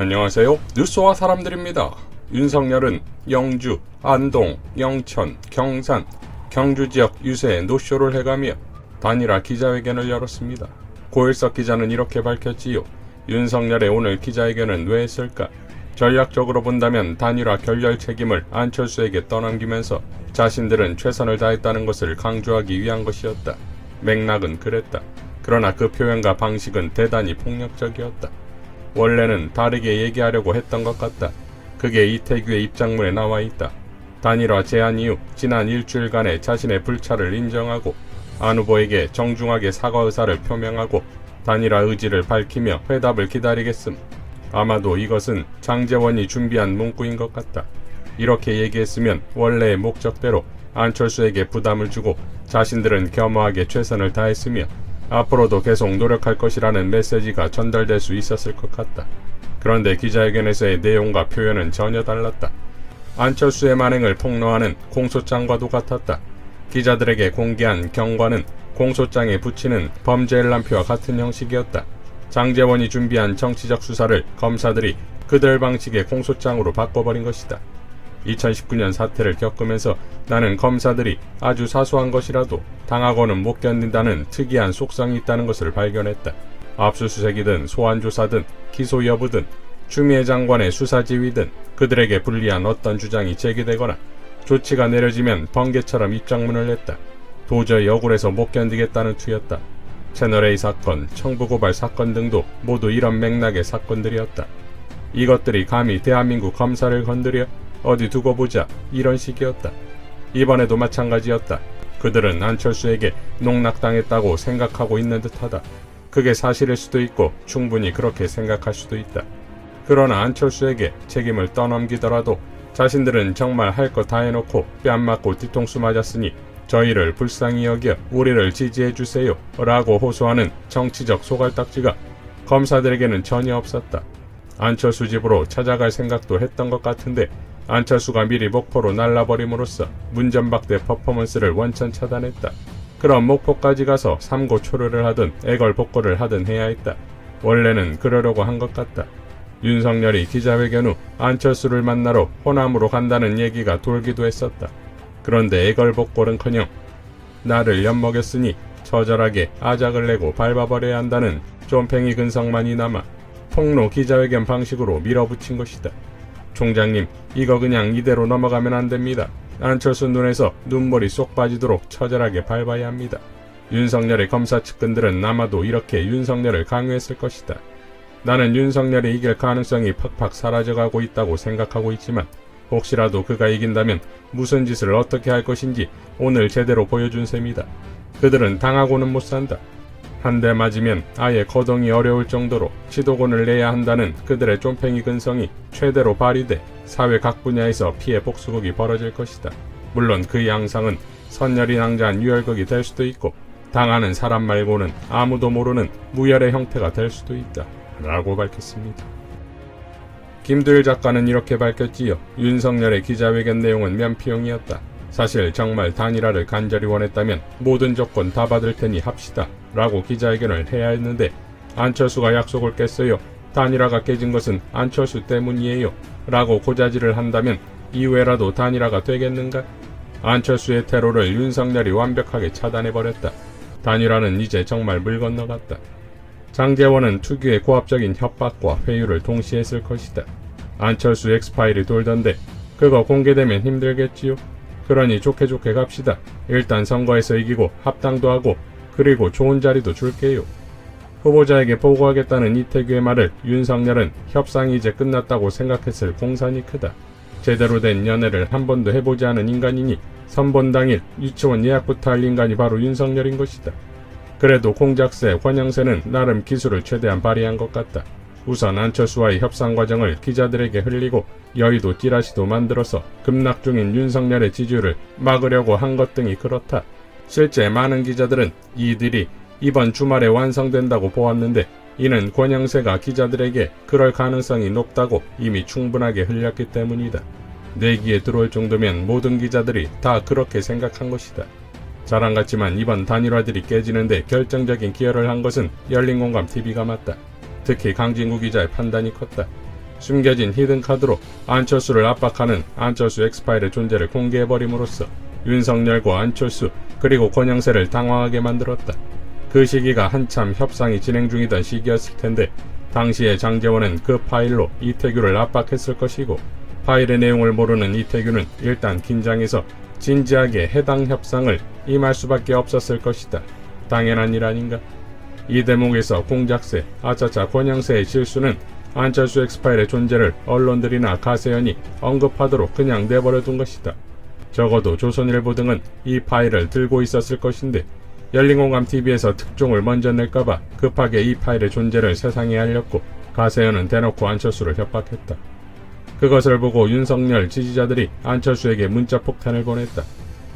안녕하세요. 뉴스와 사람들입니다. 윤석열은 영주, 안동, 영천, 경산, 경주 지역 유세에 노쇼를 해가며 단일화 기자회견을 열었습니다. 고일석 기자는 이렇게 밝혔지요. 윤석열의 오늘 기자회견은 왜 했을까? 전략적으로 본다면 단일화 결렬 책임을 안철수에게 떠넘기면서 자신들은 최선을 다했다는 것을 강조하기 위한 것이었다. 맥락은 그랬다. 그러나 그 표현과 방식은 대단히 폭력적이었다. 원래는 다르게 얘기하려고 했던 것 같다. 그게 이태규의 입장문에 나와 있다. 단일화 제안 이후 지난 일주일간의 자신의 불찰을 인정하고 안 후보에게 정중하게 사과 의사를 표명하고 단일화 의지를 밝히며 회답을 기다리겠음. 아마도 이것은 장제원이 준비한 문구인 것 같다. 이렇게 얘기했으면 원래의 목적대로 안철수에게 부담을 주고 자신들은 겸허하게 최선을 다했으며 앞으로도 계속 노력할 것이라는 메시지가 전달될 수 있었을 것 같다. 그런데 기자회견에서의 내용과 표현은 전혀 달랐다. 안철수의 만행을 폭로하는 공소장과도 같았다. 기자들에게 공개한 경과는 공소장에 붙이는 범죄 일람표와 같은 형식이었다. 장제원이 준비한 정치적 수사를 검사들이 그들 방식의 공소장으로 바꿔버린 것이다. 2019년 사태를 겪으면서 나는 검사들이 아주 사소한 것이라도 당하고는 못 견딘다는 특이한 속성이 있다는 것을 발견했다. 압수수색이든 소환조사든 기소 여부든 추미애 장관의 수사지휘든 그들에게 불리한 어떤 주장이 제기되거나 조치가 내려지면 번개처럼 입장문을 냈다. 도저히 억울해서 못 견디겠다는 투였다. 채널A 사건, 청부고발 사건 등도 모두 이런 맥락의 사건들이었다. 이것들이 감히 대한민국 검사를 건드려 어디 두고 보자 이런 식이었다. 이번에도 마찬가지였다. 그들은 안철수에게 농락당했다고 생각하고 있는 듯하다. 그게 사실일 수도 있고 충분히 그렇게 생각할 수도 있다. 그러나 안철수에게 책임을 떠넘기더라도 자신들은 정말 할 거 다 해놓고 뺨 맞고 뒤통수 맞았으니 저희를 불쌍히 여겨 우리를 지지해주세요 라고 호소하는 정치적 소갈딱지가 검사들에게는 전혀 없었다. 안철수 집으로 찾아갈 생각도 했던 것 같은데 안철수가 미리 목포로 날라버림으로써 문전박대 퍼포먼스를 원천 차단했다. 그럼 목포까지 가서 삼고초려를 하든 애걸복걸을 하든 해야 했다. 원래는 그러려고 한 것 같다. 윤석열이 기자회견 후 안철수를 만나러 호남으로 간다는 얘기가 돌기도 했었다. 그런데 애걸복걸은커녕 나를 엿먹였으니 처절하게 아작을 내고 밟아버려야 한다는 쫌팽이 근성만이 남아 폭로 기자회견 방식으로 밀어붙인 것이다. 총장님, 이거 그냥 이대로 넘어가면 안 됩니다. 안철수 눈에서 눈물이 쏙 빠지도록 처절하게 밟아야 합니다. 윤석열의 검사 측근들은 아마도 이렇게 윤석열을 강요했을 것이다. 나는 윤석열이 이길 가능성이 팍팍 사라져가고 있다고 생각하고 있지만 혹시라도 그가 이긴다면 무슨 짓을 어떻게 할 것인지 오늘 제대로 보여준 셈이다. 그들은 당하고는 못 산다. 한 대 맞으면 아예 거동이 어려울 정도로 치도곤을 내야 한다는 그들의 쫌팽이 근성이 최대로 발휘돼 사회 각 분야에서 피해 복수극이 벌어질 것이다. 물론 그 양상은 선열이 낭자한 유혈극이 될 수도 있고 당하는 사람 말고는 아무도 모르는 무혈의 형태가 될 수도 있다. 라고 밝혔습니다. 김두일 작가는 이렇게 밝혔지요. 윤석열의 기자회견 내용은 면피용이었다. 사실 정말 단일화를 간절히 원했다면 모든 조건 다 받을 테니 합시다 라고 기자회견을 해야 했는데 안철수가 약속을 깼어요. 단일화가 깨진 것은 안철수 때문이에요 라고 고자질을 한다면 이후에라도 단일화가 되겠는가? 안철수의 테러를 윤석열이 완벽하게 차단해버렸다. 단일화는 이제 정말 물 건너갔다. 장제원은 특유의 고압적인 협박과 회유를 동시에 했을 것이다. 안철수 엑스파일이 돌던데 그거 공개되면 힘들겠지요? 그러니 좋게 갑시다. 일단 선거에서 이기고 합당도 하고 그리고 좋은 자리도 줄게요. 후보자에게 보고하겠다는 이태규의 말을 윤석열은 협상이 이제 끝났다고 생각했을 공산이 크다. 제대로 된 연애를 한 번도 해보지 않은 인간이니 선본 당일 유치원 예약부터 할 인간이 바로 윤석열인 것이다. 그래도 공작새, 권영세는 나름 기술을 최대한 발휘한 것 같다. 우선 안철수와의 협상 과정을 기자들에게 흘리고 여의도 찌라시도 만들어서 급락 중인 윤석열의 지지율을 막으려고 한 것 등이 그렇다. 실제 많은 기자들은 이들이 이번 주말에 완성된다고 보았는데 이는 권영세가 기자들에게 그럴 가능성이 높다고 이미 충분하게 흘렸기 때문이다. 내기에 들어올 정도면 모든 기자들이 다 그렇게 생각한 것이다. 자랑 같지만 이번 단일화들이 깨지는데 결정적인 기여를 한 것은 열린공감TV가 맞다. 특히 강진구 기자의 판단이 컸다. 숨겨진 히든카드로 안철수를 압박하는 안철수 엑스파일의 존재를 공개해버림으로써 윤석열과 안철수 그리고 권영세를 당황하게 만들었다. 그 시기가 한참 협상이 진행 중이던 시기였을 텐데 당시에 장제원은 그 파일로 이태규를 압박했을 것이고 파일의 내용을 모르는 이태규는 일단 긴장해서 진지하게 해당 협상을 임할 수밖에 없었을 것이다. 당연한 일 아닌가? 이 대목에서 공작새, 아차차 권영세의 실수는 안철수 엑스파일의 존재를 언론들이나 가세연이 언급하도록 그냥 내버려둔 것이다. 적어도 조선일보 등은 이 파일을 들고 있었을 것인데 열린공감TV에서 특종을 먼저 낼까봐 급하게 이 파일의 존재를 세상에 알렸고 가세연은 대놓고 안철수를 협박했다. 그것을 보고 윤석열 지지자들이 안철수에게 문자 폭탄을 보냈다.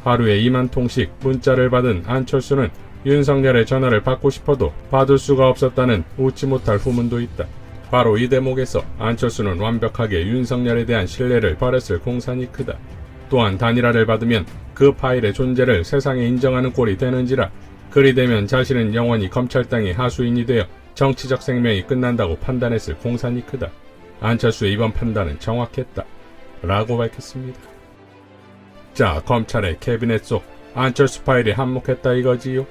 하루에 2만 통씩 문자를 받은 안철수는 윤석열의 전화를 받고 싶어도 받을 수가 없었다는 웃지 못할 후문도 있다. 바로 이 대목에서 안철수는 완벽하게 윤석열에 대한 신뢰를 버렸을 공산이 크다. 또한 단일화를 받으면 그 파일의 존재를 세상에 인정하는 꼴이 되는지라 그리 되면 자신은 영원히 검찰당의 하수인이 되어 정치적 생명이 끝난다고 판단했을 공산이 크다. 안철수의 이번 판단은 정확했다. 라고 밝혔습니다. 자, 검찰의 캐비넷 속 안철수 파일이 한몫했다 이거지요.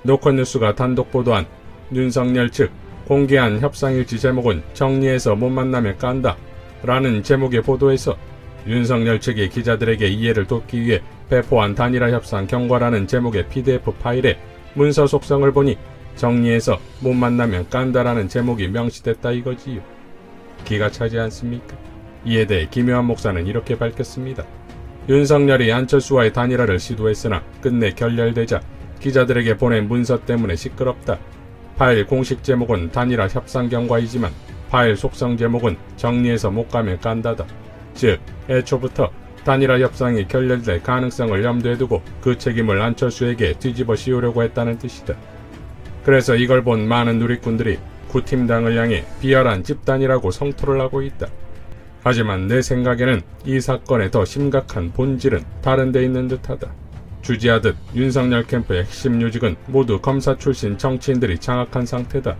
노컷뉴스가 단독 보도한 윤석열 측 공개한 협상일지 제목은 정리해서 못 만나면 깐다 라는 제목의 보도에서 윤석열 측이 기자들에게 이해를 돕기 위해 배포한 단일화 협상 경과라는 제목의 PDF 파일에 문서 속성을 보니 정리해서 못 만나면 깐다라는 제목이 명시됐다 이거지요. 기가 차지 않습니까? 이에 대해 김효한 목사는 이렇게 밝혔습니다. 윤석열이 안철수와의 단일화를 시도했으나 끝내 결렬되자 기자들에게 보낸 문서 때문에 시끄럽다. 파일 공식 제목은 단일화 협상 경과이지만 파일 속성 제목은 정리해서 못 가면 깐다다. 즉, 애초부터 단일화 협상이 결렬될 가능성을 염두에 두고 그 책임을 안철수에게 뒤집어 씌우려고 했다는 뜻이다. 그래서 이걸 본 많은 누리꾼들이 구팀당을 향해 비열한 집단이라고 성토를 하고 있다. 하지만 내 생각에는 이 사건의 더 심각한 본질은 다른 데 있는 듯하다. 주지하듯 윤석열 캠프의 핵심 요직은 모두 검사 출신 정치인들이 장악한 상태다.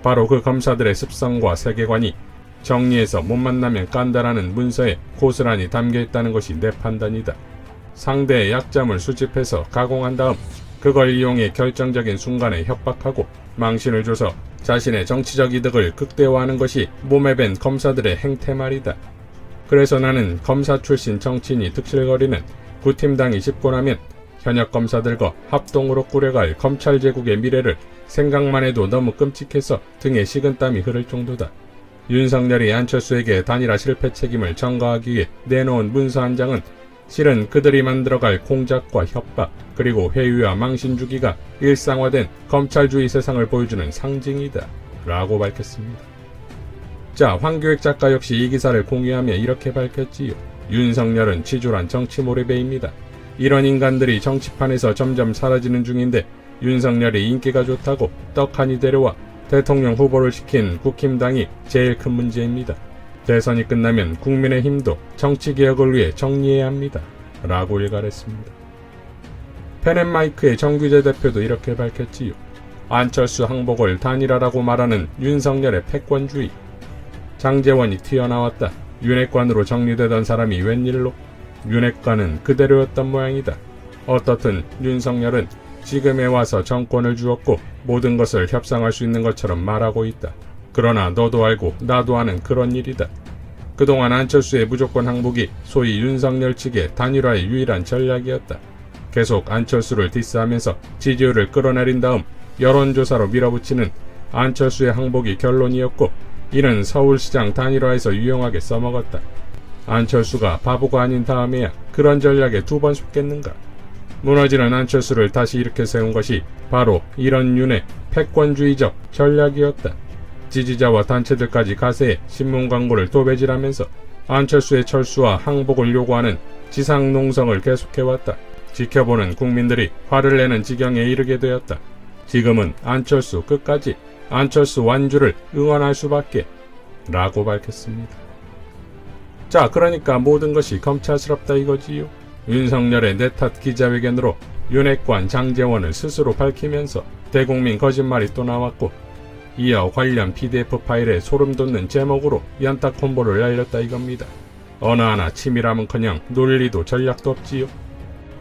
바로 그 검사들의 습성과 세계관이 정리해서 못 만나면 깐다라는 문서에 고스란히 담겨있다는 것이 내 판단이다. 상대의 약점을 수집해서 가공한 다음 그걸 이용해 결정적인 순간에 협박하고 망신을 줘서 자신의 정치적 이득을 극대화하는 것이 몸에 밴 검사들의 행태 말이다. 그래서 나는 검사 출신 정치인이 득실거리는 구팀당이 집고 나면 현역 검사들과 합동으로 꾸려갈 검찰 제국의 미래를 생각만 해도 너무 끔찍해서 등에 식은땀이 흐를 정도다. 윤석열이 안철수에게 단일화 실패 책임을 전가하기 위해 내놓은 문서 한 장은 실은 그들이 만들어갈 공작과 협박 그리고 회유와 망신 주기가 일상화된 검찰주의 세상을 보여주는 상징이다. 라고 밝혔습니다. 자, 황교익 작가 역시 이 기사를 공유하며 이렇게 밝혔지요. 윤석열은 치졸한 정치 몰입배입니다. 이런 인간들이 정치판에서 점점 사라지는 중인데 윤석열이 인기가 좋다고 떡하니 데려와 대통령 후보를 시킨 국힘당이 제일 큰 문제입니다. 대선이 끝나면 국민의힘도 정치개혁을 위해 정리해야 합니다. 라고 일갈했습니다. 펜앤마이크의 정규재 대표도 이렇게 밝혔지요. 안철수 항복을 단일화라고 말하는 윤석열의 패권주의. 장제원이 튀어나왔다. 윤핵관으로 정리되던 사람이 웬일로? 윤핵관은 그대로였던 모양이다. 어떻든 윤석열은 지금에 와서 정권을 주었고 모든 것을 협상할 수 있는 것처럼 말하고 있다. 그러나 너도 알고 나도 아는 그런 일이다. 그동안 안철수의 무조건 항복이 소위 윤석열 측의 단일화의 유일한 전략이었다. 계속 안철수를 디스하면서 지지율을 끌어내린 다음 여론조사로 밀어붙이는 안철수의 항복이 결론이었고 이는 서울시장 단일화에서 유용하게 써먹었다. 안철수가 바보가 아닌 다음에야 그런 전략에 두 번 속겠는가? 무너지는 안철수를 다시 일으켜 세운 것이 바로 이런 윤의 패권주의적 전략이었다. 지지자와 단체들까지 가세해 신문 광고를 도배질하면서 안철수의 철수와 항복을 요구하는 지상농성을 계속해왔다. 지켜보는 국민들이 화를 내는 지경에 이르게 되었다. 지금은 안철수 끝까지 안철수 완주를 응원할 수밖에 라고 밝혔습니다. 자, 그러니까 모든 것이 검찰스럽다 이거지요. 윤석열의 내탓 기자회견으로 윤핵관 장제원을 스스로 밝히면서 대국민 거짓말이 또 나왔고 이어 관련 PDF 파일에 소름 돋는 제목으로 연타 콤보를 날렸다 이겁니다. 어느 하나 치밀함은커녕 논리도 전략도 없지요.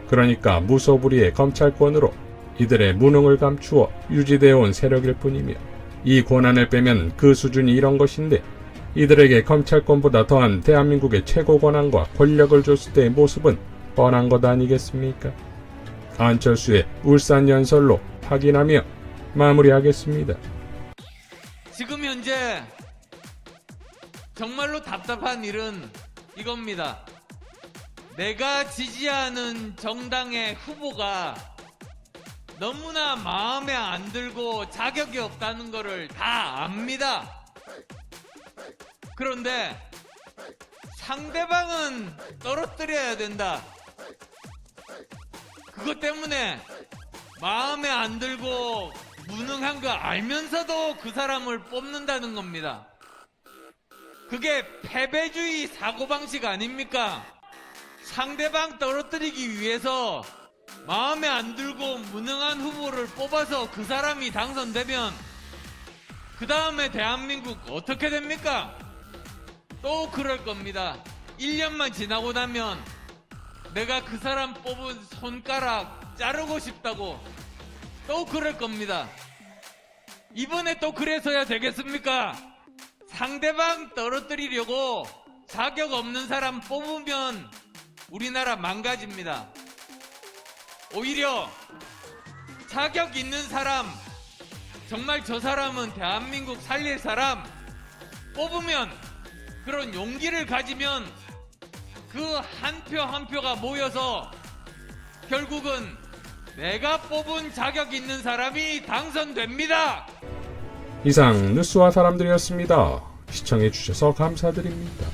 그러니까 무소불위의 검찰권으로 이들의 무능을 감추어 유지되어 온 세력일 뿐이며, 이 권한을 빼면 그 수준이 이런 것인데, 이들에게 검찰권보다 더한 대한민국의 최고 권한과 권력을 줬을 때의 모습은 뻔한 것 아니겠습니까? 안철수의 울산 연설로 확인하며 마무리하겠습니다. 지금 현재 정말로 답답한 일은 이겁니다. 내가 지지하는 정당의 후보가 너무나 마음에 안 들고 자격이 없다는 것을 다 압니다. 그런데 상대방은 떨어뜨려야 된다. 그것 때문에 마음에 안 들고 무능한 거 알면서도 그 사람을 뽑는다는 겁니다. 그게 패배주의 사고방식 아닙니까? 상대방 떨어뜨리기 위해서 마음에 안 들고 무능한 후보를 뽑아서 그 사람이 당선되면 그 다음에 대한민국 어떻게 됩니까? 또 그럴 겁니다. 1년만 지나고 나면 내가 그 사람 뽑은 손가락 자르고 싶다고 또 그럴 겁니다. 이번에 또 그래서야 되겠습니까? 상대방 떨어뜨리려고 자격 없는 사람 뽑으면 우리나라 망가집니다. 오히려 자격 있는 사람, 정말 저 사람은 대한민국 살릴 사람 뽑으면, 그런 용기를 가지면 그 한 표 한 표가 모여서 결국은 내가 뽑은 자격 있는 사람이 당선됩니다. 이상 뉴스와 사람들이었습니다. 시청해주셔서 감사드립니다.